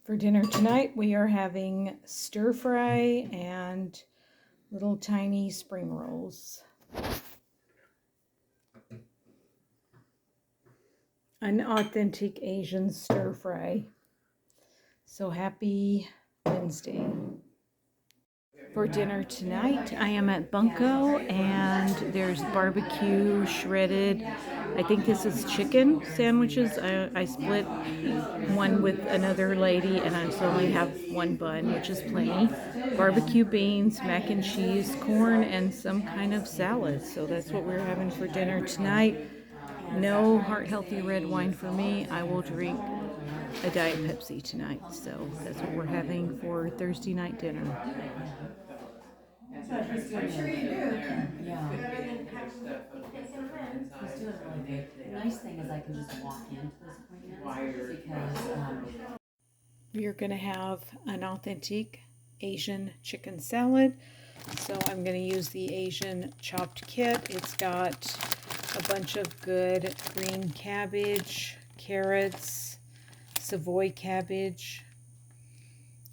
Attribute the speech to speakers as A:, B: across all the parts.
A: For dinner tonight, we are having stir fry and little tiny spring rolls. An authentic Asian stir fry. So happy Wednesday. For dinner tonight, I am at Bunko and there's barbecue, shredded. I think this is chicken sandwiches. I split one with another lady and I so only have one bun, which is plenty. Barbecue beans, mac and cheese, corn, and some kind of salad. So that's what we're having for dinner tonight. No heart healthy red wine for me. I will drink a Diet Pepsi tonight. So that's what we're having for Thursday night dinner.
B: I'm sure you do. Yeah. He's doing really good. The nice thing is I can just walk into those appointments because
A: We are going to have an authentic Asian chicken salad. So I'm going to use the Asian chopped kit. It's got a bunch of good green cabbage, carrots, Savoy cabbage.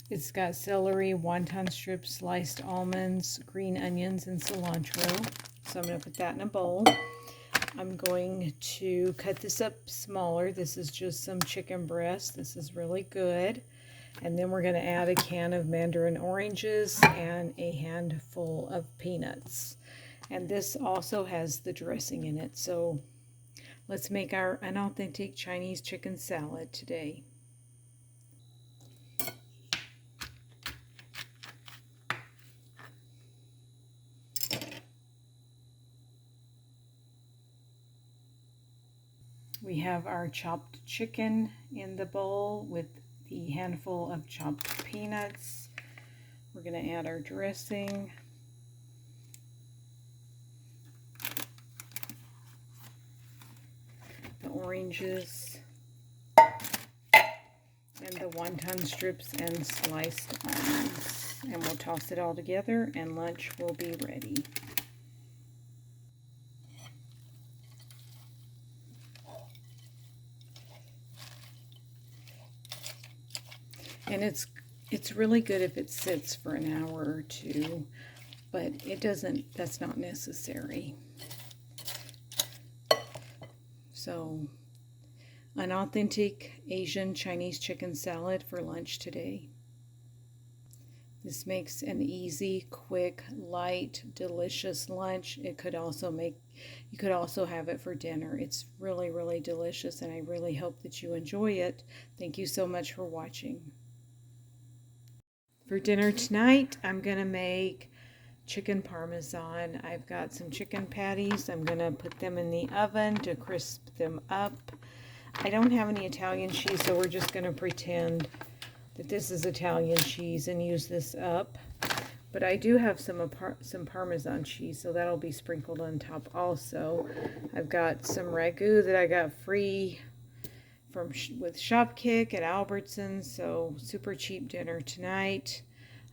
A: It's got celery, wonton strips, sliced almonds, green onions, and cilantro. So I'm going to put that in a bowl. I'm going to cut this up smaller. This is just some chicken breast. This is really good. And then we're going to add a can of mandarin oranges and a handful of peanuts. And this also has the dressing in it. So let's make our unauthentic Chinese chicken salad today. We have our chopped chicken in the bowl with the handful of chopped peanuts. We're going to add our dressing. The oranges. And the wonton strips and sliced almonds. And we'll toss it all together and lunch will be ready. And it's really good if it sits for an hour or two, but that's not necessary. So, an authentic Asian Chinese chicken salad for lunch today. This makes an easy, quick, light, delicious lunch. You could also have it for dinner. It's really, really delicious, and I really hope that you enjoy it. Thank you so much for watching. For dinner tonight, I'm going to make chicken parmesan. I've got some chicken patties. I'm going to put them in the oven to crisp them up. I don't have any Italian cheese, so we're just going to pretend that this is Italian cheese and use this up. But I do have some Parmesan cheese, so that'll be sprinkled on top also. I've got some ragu that I got free with Shopkick at Albertsons, so super cheap dinner tonight.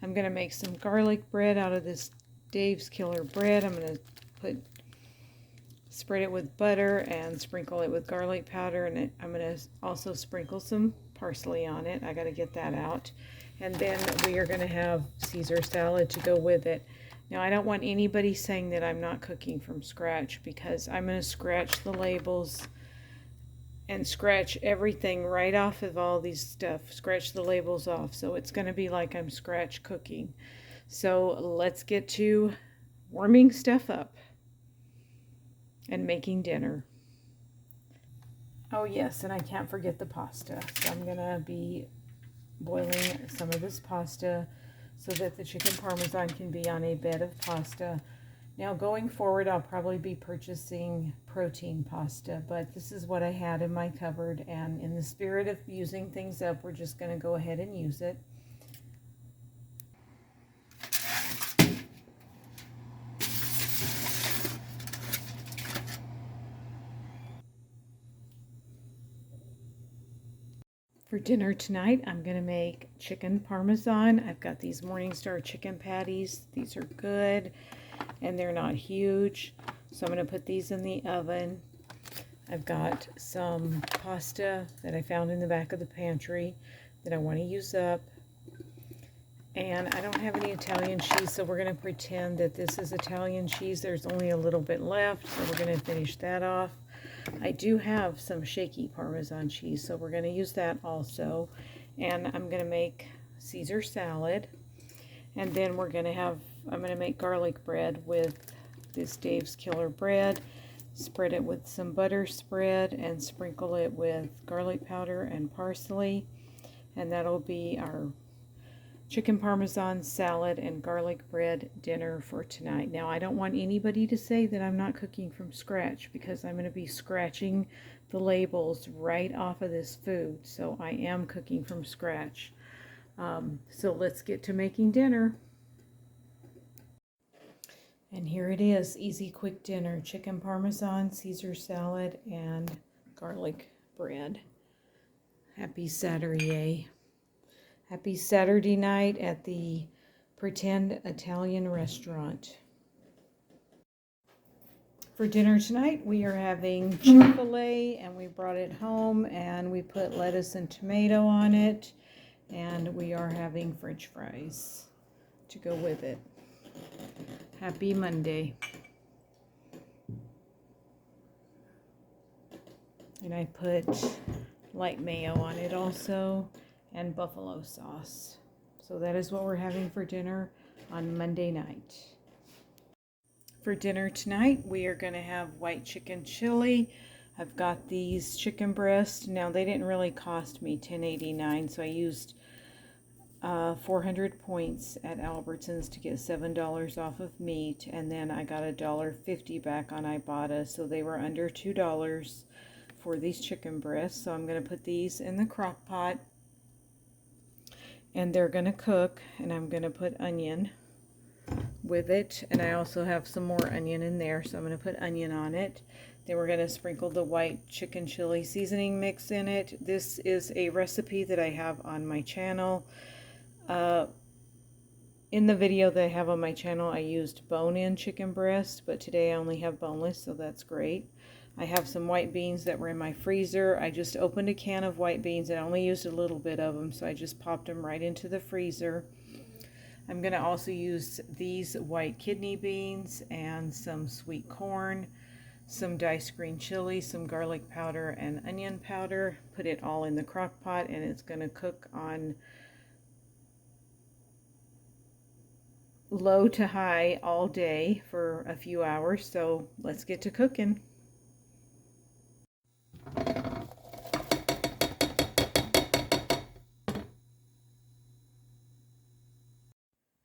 A: I'm going to make some garlic bread out of this Dave's Killer bread. I'm going to spread it with butter and sprinkle it with garlic powder, and I'm going to also sprinkle some parsley on it. I got to get that out. And then we are going to have Caesar salad to go with it. Now, I don't want anybody saying that I'm not cooking from scratch, because I'm going to scratch the labels and scratch everything right off of all these stuff. Scratch the labels off. So it's going to be like I'm scratch cooking. So let's get to warming stuff up and making dinner. Oh yes, and I can't forget the pasta. So I'm going to be boiling some of this pasta so that the chicken parmesan can be on a bed of pasta. Now going forward, I'll probably be purchasing protein pasta, but this is what I had in my cupboard, and in the spirit of using things up, we're just going to go ahead and use it. For dinner tonight, I'm going to make chicken parmesan. I've got these Morningstar chicken patties. These are good, and they're not huge. So I'm going to put these in the oven. I've got some pasta that I found in the back of the pantry. that I want to use up. And I don't have any Italian cheese, so we're going to pretend that this is Italian cheese. There's only a little bit left, so we're going to finish that off. I do have some shaky Parmesan cheese, so we're going to use that also. And I'm going to make Caesar salad. And then I'm going to make garlic bread with this Dave's Killer bread. Spread it with some butter spread and sprinkle it with garlic powder and parsley. And that'll be our chicken Parmesan salad and garlic bread dinner for tonight. Now, I don't want anybody to say that I'm not cooking from scratch, because I'm going to be scratching the labels right off of this food. So I am cooking from scratch. So let's get to making dinner. And here it is, easy quick dinner: chicken Parmesan, Caesar salad, and garlic bread. Happy Saturday. Happy Saturday night at the Pretend Italian restaurant. For dinner tonight, we are having Chick-fil-A, and we brought it home, and we put lettuce and tomato on it, and we are having French fries to go with it. Happy Monday. And I put light mayo on it also, and buffalo sauce. So that is what we're having for dinner on Monday night. For dinner tonight, we are going to have white chicken chili. I've got these chicken breasts. Now, they didn't really cost me $10.89, so I used 400 points at Albertsons to get $7 off of meat, and then I got $1.50 back on Ibotta, so they were under $2 for these chicken breasts. So I'm going to put these in the crock pot, and they're going to cook, and I'm going to put onion with it, and I also have some more onion in there, so I'm going to put onion on it. Then we're going to sprinkle the white chicken chili seasoning mix in it. This is a recipe that I have on my channel. In the video that I have on my channel, I used bone-in chicken breast, but today I only have boneless, so that's great. I have some white beans that were in my freezer. I just opened a can of white beans and I only used a little bit of them, so I just popped them right into the freezer. I'm going to also use these white kidney beans and some sweet corn, some diced green chili, some garlic powder and onion powder. Put it all in the crock pot, and it's going to cook on low to high all day for a few hours. So let's get to cooking.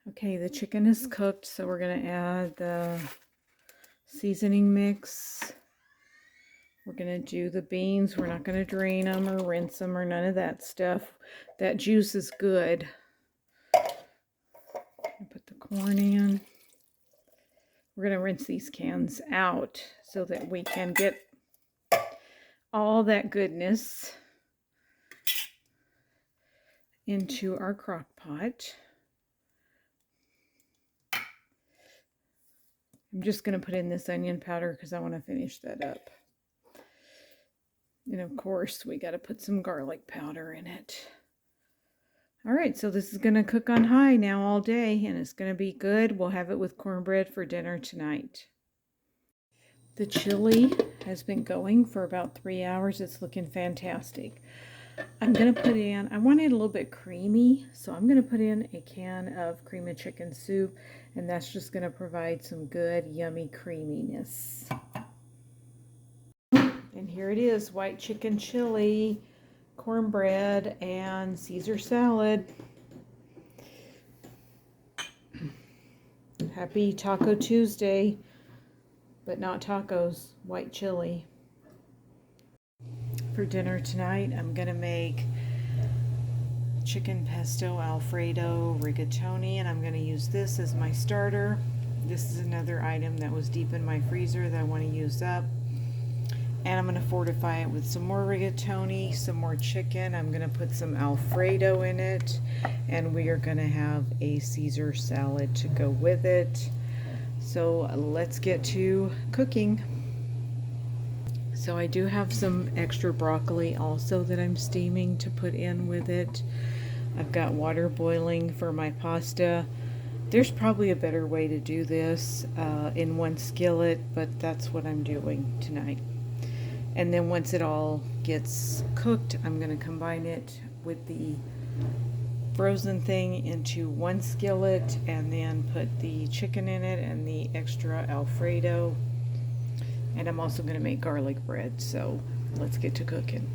A: Okay, the chicken is cooked, so we're going to add the seasoning mix. We're going to do the beans. We're not going to drain them or rinse them or none of that stuff. That juice is good. Put the corn in. We're going to rinse these cans out so that we can get all that goodness into our crock pot. I'm just going to put in this onion powder because I want to finish that up. And of course, we got to put some garlic powder in it. All right, so this is going to cook on high now all day, and it's going to be good. We'll have it with cornbread for dinner tonight. The chili has been going for about 3 hours. It's looking fantastic. I'm going to put in, I want it a little bit creamy, so I'm going to put in a can of cream of chicken soup, and that's just going to provide some good, yummy creaminess. And here it is, white chicken chili, cornbread, and Caesar salad. Happy Taco Tuesday, but not tacos, white chili. For dinner tonight, I'm going to make chicken pesto alfredo rigatoni, and I'm going to use this as my starter. This is another item that was deep in my freezer that I want to use up. And I'm going to fortify it with some more rigatoni, some more chicken. I'm going to put some Alfredo in it, and we are going to have a Caesar salad to go with it. So let's get to cooking. So So I do have some extra broccoli also that I'm steaming to put in with it. I've got water boiling for my pasta. There's probably a better way to do this in one skillet, but that's what I'm doing tonight. And then once it all gets cooked, I'm going to combine it with the frozen thing into one skillet and then put the chicken in it and the extra Alfredo. And I'm also going to make garlic bread, so let's get to cooking.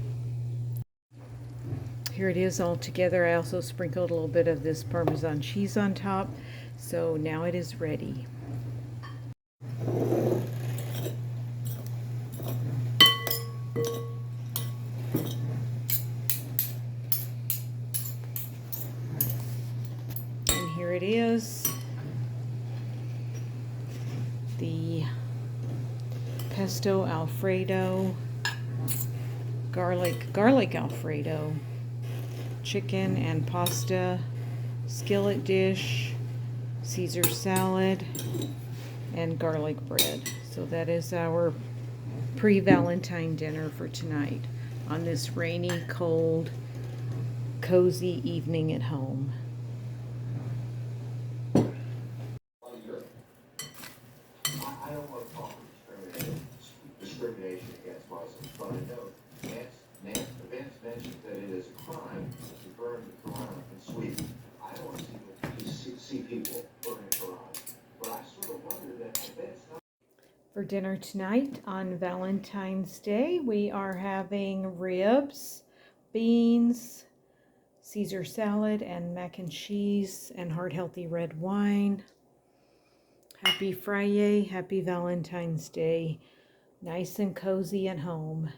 A: Here it is all together. I also sprinkled a little bit of this Parmesan cheese on top, so now it is ready. And here it is. The pesto Alfredo, garlic Alfredo, chicken and pasta, skillet dish, Caesar salad, and garlic bread. So that is our pre-Valentine dinner for tonight on this rainy, cold, cozy evening at home.
C: I don't want to call it discrimination against Muslims, but I know Vance mentioned that it is a crime to burn the Quran in Sweden. I don't want to see people burning the Quran, but I sort of wonder that Vance.
A: For dinner tonight on Valentine's Day, we are having ribs, beans, Caesar salad, and mac and cheese, and heart healthy red wine. Happy Friday, happy Valentine's Day. Nice and cozy at home.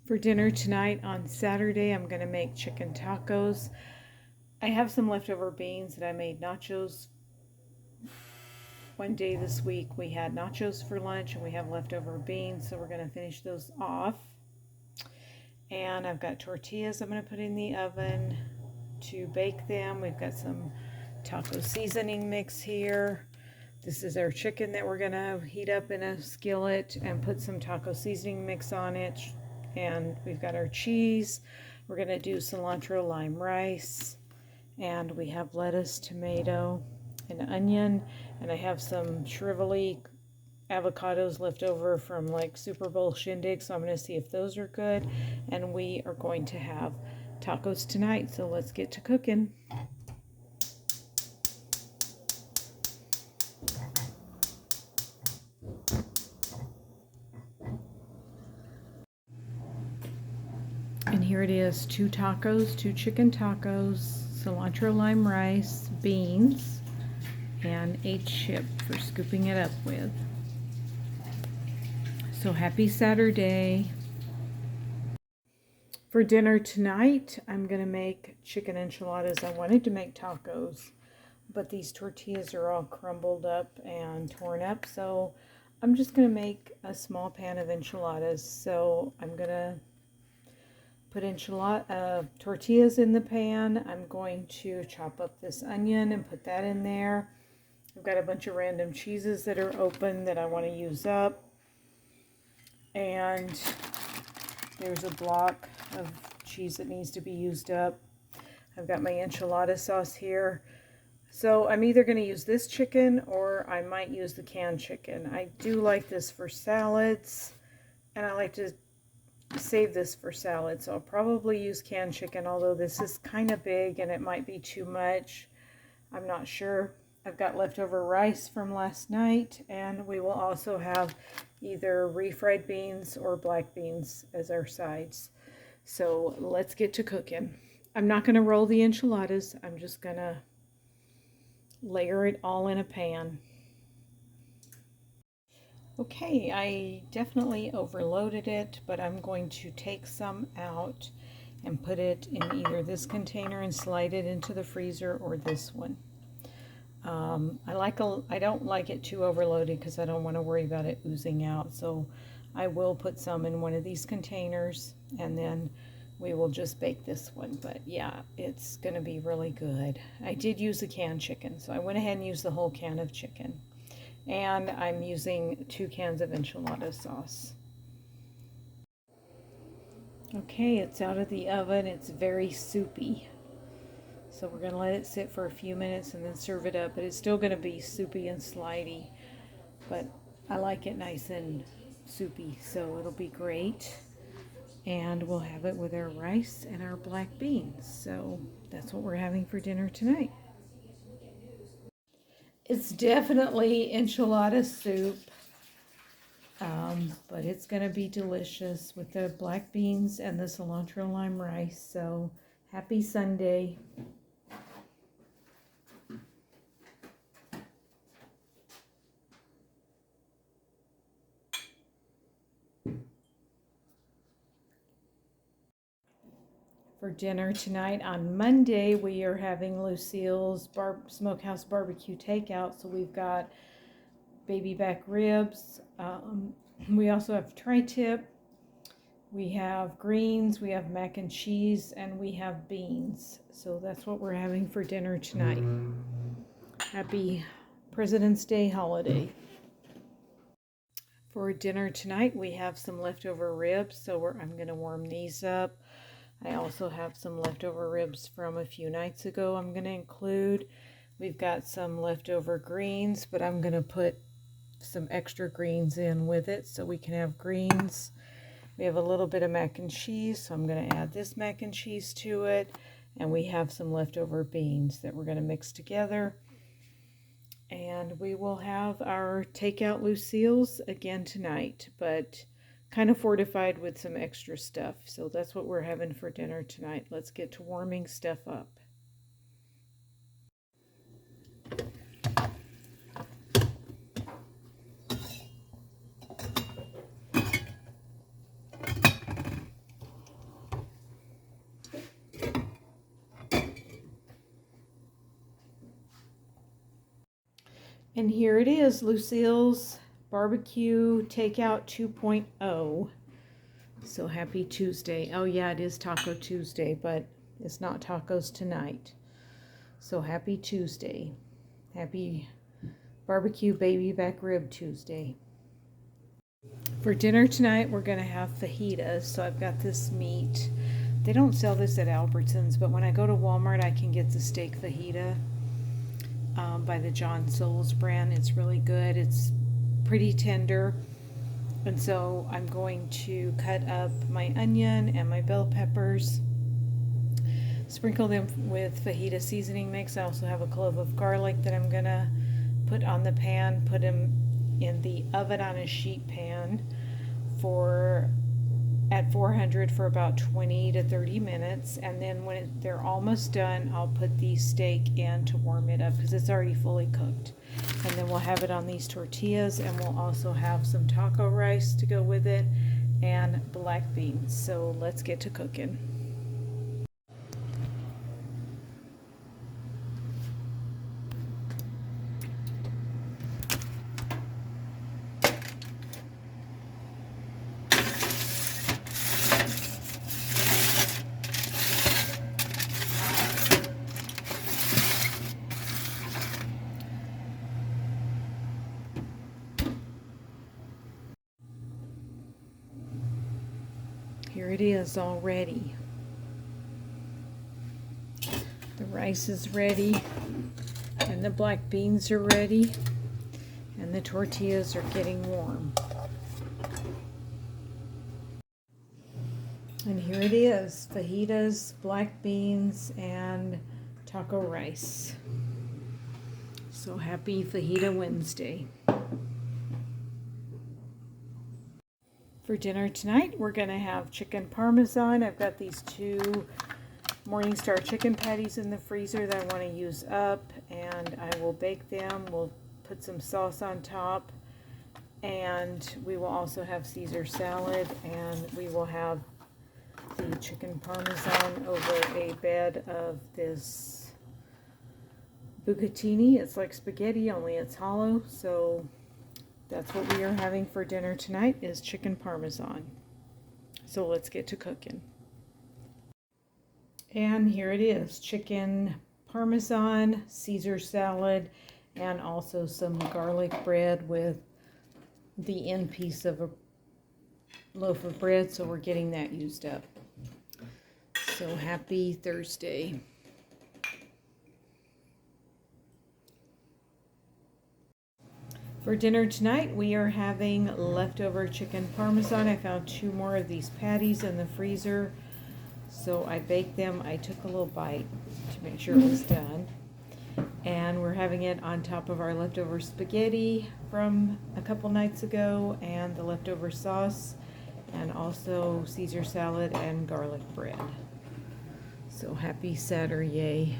A: For dinner tonight on Saturday, I'm going to make chicken tacos. I have some leftover beans that I made nachos. One day this week we had nachos for lunch and we have leftover beans, so we're going to finish those off. And I've got tortillas I'm going to put in the oven to bake them. We've got some taco seasoning mix here. This is our chicken that we're going to heat up in a skillet and put some taco seasoning mix on it. And we've got our cheese. We're going to do cilantro lime rice. And we have lettuce, tomato, and onion. And I have some shrivelly avocados left over from like Super Bowl shindig. So I'm going to see if those are good. And we are going to have tacos tonight. So let's get to cooking. And here it is, 2 tacos, 2 chicken tacos, cilantro lime rice, beans, and a chip for scooping it up with. So happy Saturday. For dinner tonight, I'm going to make chicken enchiladas. I wanted to make tacos, but these tortillas are all crumbled up and torn up, so I'm just going to make a small pan of enchiladas. So I'm going to put tortillas in the pan. I'm going to chop up this onion and put that in there. I've got a bunch of random cheeses that are open that I want to use up. And there's a block of cheese that needs to be used up. I've got my enchilada sauce here. So I'm either going to use this chicken or I might use the canned chicken. I do like this for salads, and I like to save this for salad, so I'll probably use canned chicken, although this is kind of big and it might be too much. I'm not sure. I've got leftover rice from last night, and we will also have either refried beans or black beans as our sides. So let's get to cooking. I'm not going to roll the enchiladas. I'm just going to layer it all in a pan. Okay, I definitely overloaded it, but I'm going to take some out and put it in either this container and slide it into the freezer, or this one. I don't like it too overloaded because I don't want to worry about it oozing out. So I will put some in one of these containers, and then we will just bake this one. But yeah, it's going to be really good. I did use a canned chicken, so I went ahead and used the whole can of chicken. And I'm using 2 cans of enchilada sauce. Okay, it's out of the oven. It's very soupy. So we're going to let it sit for a few minutes and then serve it up. But it's still going to be soupy and slidey. But I like it nice and soupy, so it'll be great. And we'll have it with our rice and our black beans. So that's what we're having for dinner tonight. It's definitely enchilada soup, but it's going to be delicious with the black beans and the cilantro lime rice. So happy Sunday. For dinner tonight on Monday, we are having Lucille's Smokehouse Barbecue takeout. So we've got baby back ribs. We also have tri-tip. We have greens. We have mac and cheese, and we have beans. So that's what we're having for dinner tonight. Happy President's Day holiday. For dinner tonight, we have some leftover ribs. So I'm going to warm these up. I also have some leftover ribs from a few nights ago I'm going to include. We've got some leftover greens, but I'm going to put some extra greens in with it so we can have greens. We have a little bit of mac and cheese, so I'm going to add this mac and cheese to it. And we have some leftover beans that we're going to mix together. And we will have our takeout Lucille's again tonight, but kind of fortified with some extra stuff. So that's what we're having for dinner tonight. Let's get to warming stuff up. And here it is, Lucille's Barbecue Takeout 2.0. So happy Tuesday. Oh yeah, it is Taco Tuesday, but it's not tacos tonight. So happy Tuesday. Happy Barbecue Baby Back Rib Tuesday. For dinner tonight, we're going to have fajitas. So I've got this meat. They don't sell this at Albertsons, but when I go to Walmart, I can get the steak fajita by the John Souls brand. It's really good. It's pretty tender. And so I'm going to cut up my onion and my bell peppers, sprinkle them with fajita seasoning mix. I also have a clove of garlic that I'm gonna put on the pan, put them in the oven on a sheet pan at 400 for about 20 to 30 minutes. And then when they're almost done, I'll put the steak in to warm it up because it's already fully cooked. And then we'll have it on these tortillas, and we'll also have some taco rice to go with it and black beans. So let's get to cooking. Here it is already. The rice is ready, and the black beans are ready, and the tortillas are getting warm. And here it is, fajitas, black beans, and taco rice. So happy Fajita Wednesday. For dinner tonight, we're going to have chicken parmesan. I've got these 2 Morningstar chicken patties in the freezer that I want to use up, and I will bake them. We'll put some sauce on top, and we will also have Caesar salad, and we will have the chicken parmesan over a bed of this bucatini. It's like spaghetti, only it's hollow. So that's what we are having for dinner tonight, is chicken parmesan. So let's get to cooking. And here it is, chicken parmesan, Caesar salad, and also some garlic bread with the end piece of a loaf of bread, so we're getting that used up. So happy Thursday. For dinner tonight, we are having leftover chicken parmesan. I found 2 more of these patties in the freezer, so I baked them. I took a little bite to make sure it was done. And we're having it on top of our leftover spaghetti from a couple nights ago, and the leftover sauce, and also Caesar salad and garlic bread. So happy Saturday.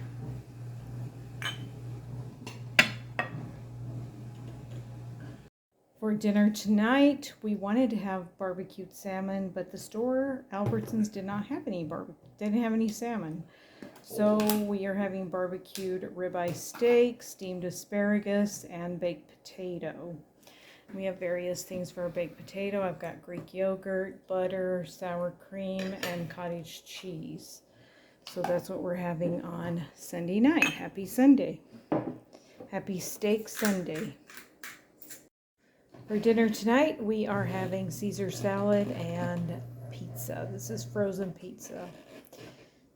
A: For dinner tonight, we wanted to have barbecued salmon, but the store, Albertsons, didn't have any salmon. So we are having barbecued ribeye steak, steamed asparagus, and baked potato. We have various things for a baked potato. I've got Greek yogurt, butter, sour cream, and cottage cheese. So that's what we're having on Sunday night. Happy Sunday. Happy Steak Sunday. For dinner tonight, we are having Caesar salad and pizza. This is frozen pizza.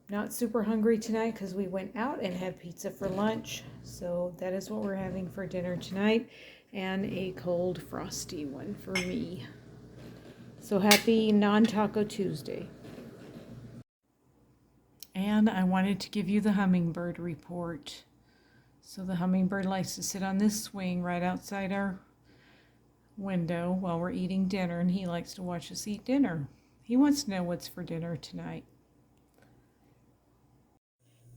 A: Not super hungry tonight because we went out and had pizza for lunch. So that is what we're having for dinner tonight. And a cold frosty one for me. So happy non-taco Tuesday. And I wanted to give you the hummingbird report. So the hummingbird likes to sit on this swing right outside our window while we're eating dinner, and he likes to watch us eat dinner. He wants to know what's for dinner tonight.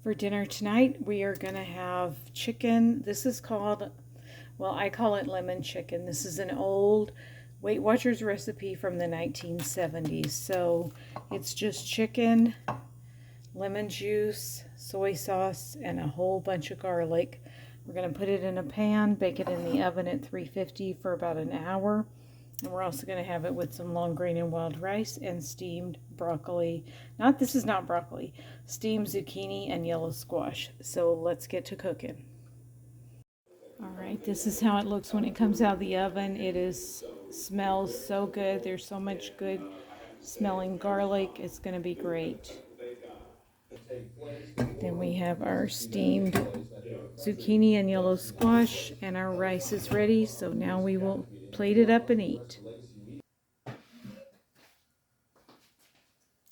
A: For dinner tonight, we are going to have chicken. This is called, well, I call it lemon chicken. This is an old Weight Watchers recipe from the 1970s. So it's just chicken, lemon juice, soy sauce, and a whole bunch of garlic. We're going to put it in a pan, bake it in the oven at 350 for about an hour. And we're also going to have it with some long grain and wild rice and steamed broccoli. This is not broccoli. Steamed zucchini and yellow squash. So let's get to cooking. All right, this is how it looks when it comes out of the oven. Smells so good. There's so much good smelling garlic. It's going to be great. Then we have our steamed zucchini and yellow squash, and our rice is ready. So now we will plate it up and eat.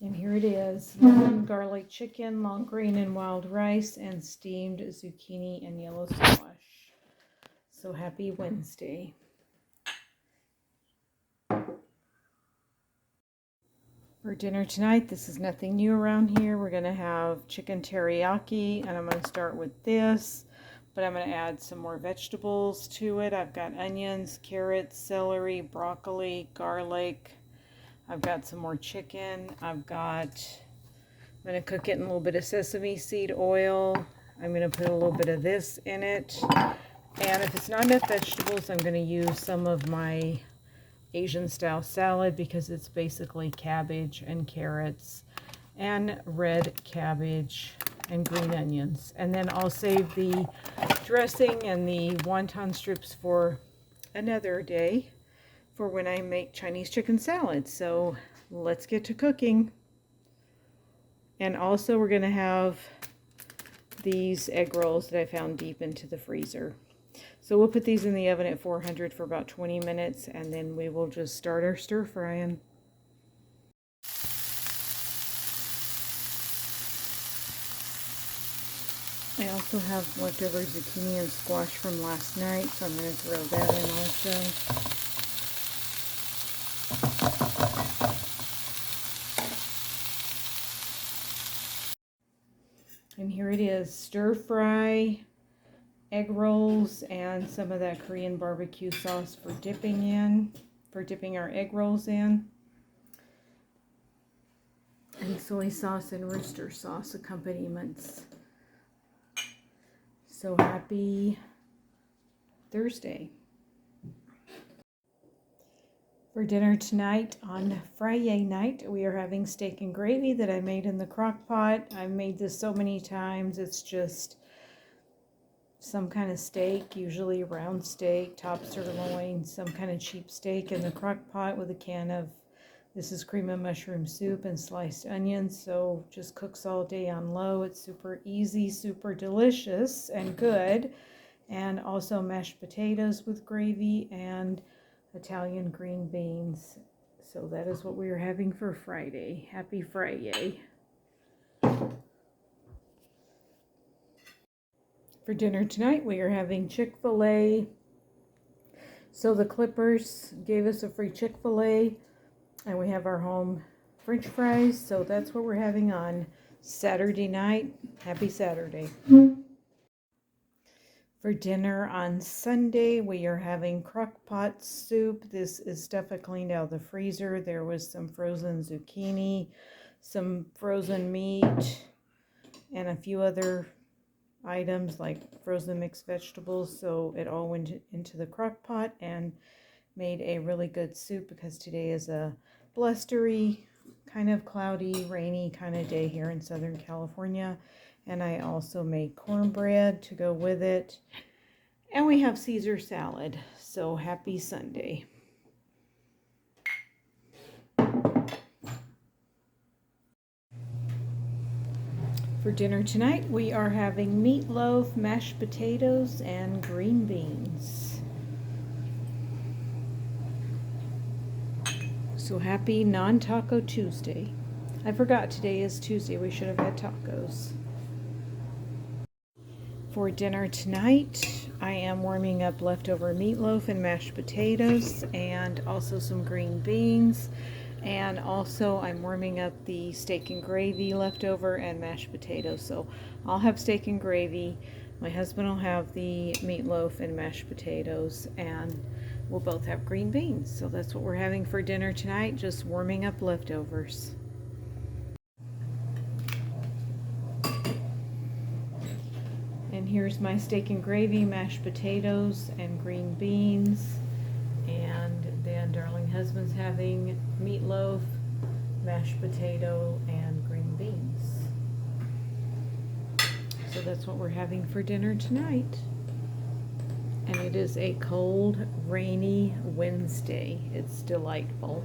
A: And here it is: lemon garlic chicken, long grain and wild rice, and steamed zucchini and yellow squash. So happy Wednesday. For dinner tonight, this is nothing new around here. We're going to have chicken teriyaki, and I'm going to start with this, but I'm going to add some more vegetables to it. I've got onions, carrots, celery, broccoli, garlic. I've got some more chicken. I'm going to cook it in a little bit of sesame seed oil. I'm going to put a little bit of this in it. And if it's not enough vegetables, I'm going to use some of my Asian style salad, because it's basically cabbage and carrots and red cabbage and green onions. And then I'll save the dressing and the wonton strips for another day for when I make Chinese chicken salad. So let's get to cooking. And also we're going to have these egg rolls that I found deep into the freezer. So we'll put these in the oven at 400 for about 20 minutes, and then we will just start our stir frying. I also have leftover zucchini and squash from last night, so I'm going to throw that in also. And here it is: stir fry egg rolls and some of that Korean barbecue sauce for dipping our egg rolls in, and soy sauce and Worcester sauce accompaniments. So happy Thursday. For dinner tonight, on Friday night, we are having steak and gravy that I made in the crock pot. I've made this so many times, it's just some kind of steak, usually round steak, top sirloin, some kind of cheap steak in the crock pot with a can of, this is cream of mushroom soup and sliced onions, so just cooks all day on low. It's super easy, super delicious and good. And also mashed potatoes with gravy and Italian green beans. So that is what we are having for Friday. Happy Friday. For dinner tonight, we are having Chick-fil-A. So the Clippers gave us a free Chick-fil-A, and we have our home French fries. So that's what we're having on Saturday night. Happy Saturday. For dinner on Sunday, we are having crock pot soup. This is stuff I cleaned out of the freezer. There was some frozen zucchini, some frozen meat, and a few other items like frozen mixed vegetables. So it all went into the crock pot and made a really good soup, because today is a blustery, kind of cloudy, rainy kind of day here in Southern California. And I also made cornbread to go with it. And we have Caesar salad. So happy Sunday. For dinner tonight, we are having meatloaf, mashed potatoes, and green beans. So happy non-taco Tuesday. I forgot today is Tuesday. We should have had tacos. For dinner tonight, I am warming up leftover meatloaf and mashed potatoes, and also some green beans. And also I'm warming up the steak and gravy leftover and mashed potatoes. So I'll have steak and gravy. My husband will have the meatloaf and mashed potatoes, and we'll both have green beans. So that's what we're having for dinner tonight, just warming up leftovers. And here's my steak and gravy, mashed potatoes, and green beans. And then darling husband's having meatloaf, mashed potato, and green beans. So that's what we're having for dinner tonight. And it is a cold, rainy Wednesday. It's delightful.